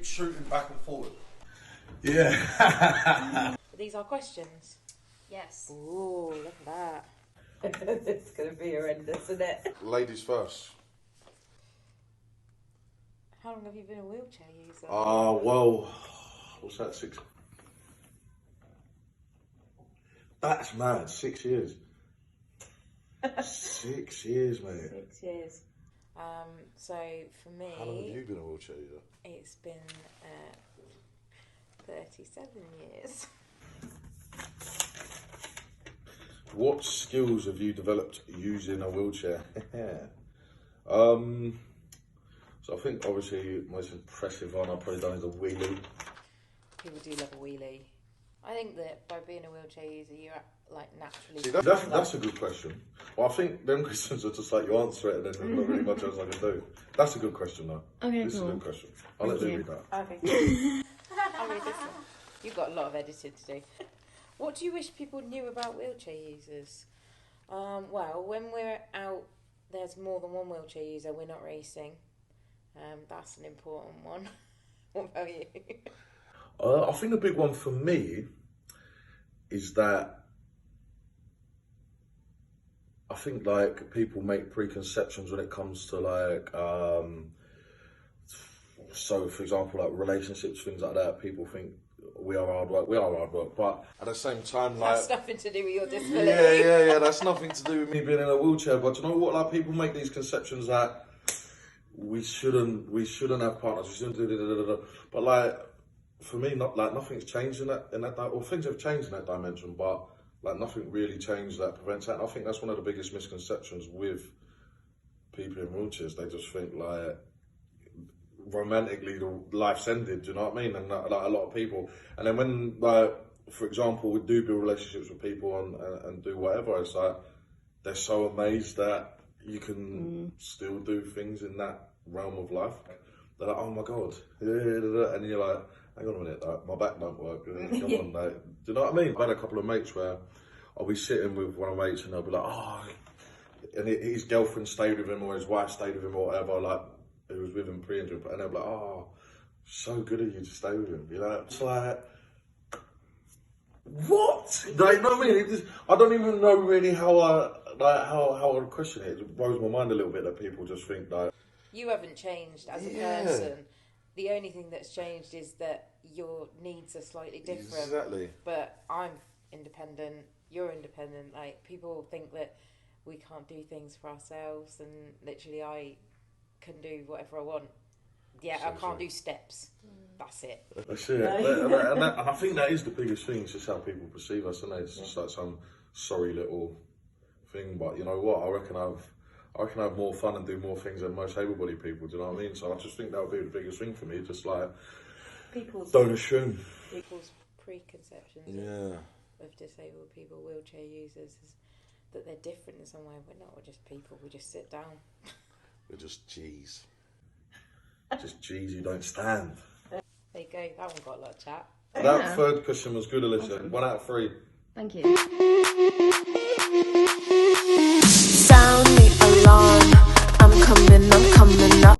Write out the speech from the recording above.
keep shooting back and forward. Yeah. These are questions. Yes. Ooh, look at that. It's going to be horrendous, isn't it? Ladies first. How long have you been a wheelchair user? Well, what's that, 6? That's mad, 6 years. 6 years, mate. 6 years. So for me, How long have you been a wheelchair user? it's been 37 years. What skills have you developed using a wheelchair? So I think obviously most impressive one I've probably done is a wheelie. People do love a wheelie. I think that by being a wheelchair user, you're like naturally. See, that's a good question. Well, I think them questions are just like you answer it and then there's not really much else I can do. That's a good question though. Okay, This is a good question. I'll let you read that. Okay. I'll read this one. You've got a lot of editing to do. What do you wish people knew about wheelchair users? Well, when we're out, there's more than one wheelchair user. We're not racing. That's an important one. What about you? I think the big one for me is that I think like people make preconceptions when it comes to like so for example like relationships, things like that. People think we are hard work, but at the same time like That's nothing to do with your disability. yeah, that's nothing to do with me being in a wheelchair. But you know what, like people make these conceptions that we shouldn't have partners, we shouldn't do but like for me, not like nothing's changed in that or things have changed in that dimension, but like nothing really changed that prevents that. And I think that's one of the biggest misconceptions with people in wheelchairs. They just think like romantically the life's ended, do you know what I mean? And like a lot of people, and then when like for example we do build relationships with people and do whatever, it's like they're so amazed that you can still do things in that realm of life. They're like, oh my god, and you're like, hang on a minute, like, my back don't work. Come on, like, do you know what I mean? I've had a couple of mates where I'll be sitting with one of my mates and they'll be like, oh, and his girlfriend stayed with him or his wife stayed with him or whatever, like, who was with him pre-injury, and they'll be like, oh, so good of you to stay with him, you know? It's like, what? Like, you know what I mean? I don't even know really how I would question it. It blows my mind a little bit that people just think like, You haven't changed as a person. The only thing that's changed is that your needs are slightly different. Exactly. But I'm independent, you're independent. Like, people think that we can't do things for ourselves, and literally I can do whatever I want. Yeah, I can't do steps. That's it. That's it. And I think that is the biggest thing. It's just how people perceive us, isn't it? It's just like some sorry little thing. But you know what? I reckon I have more fun and do more things than most able-bodied people. Do you know what I mean? So I just think that would be the biggest thing for me. Just like don't assume. People's preconceptions of disabled people, wheelchair users, is that they're different in some way. We're not. We're just people. We just sit down. We're just G's. Just G's who don't stand. There you go. That one got a lot of chat. That third question was good, Alyssa. 1 out of 3. Thank you. Sound the alarm. I'm coming up.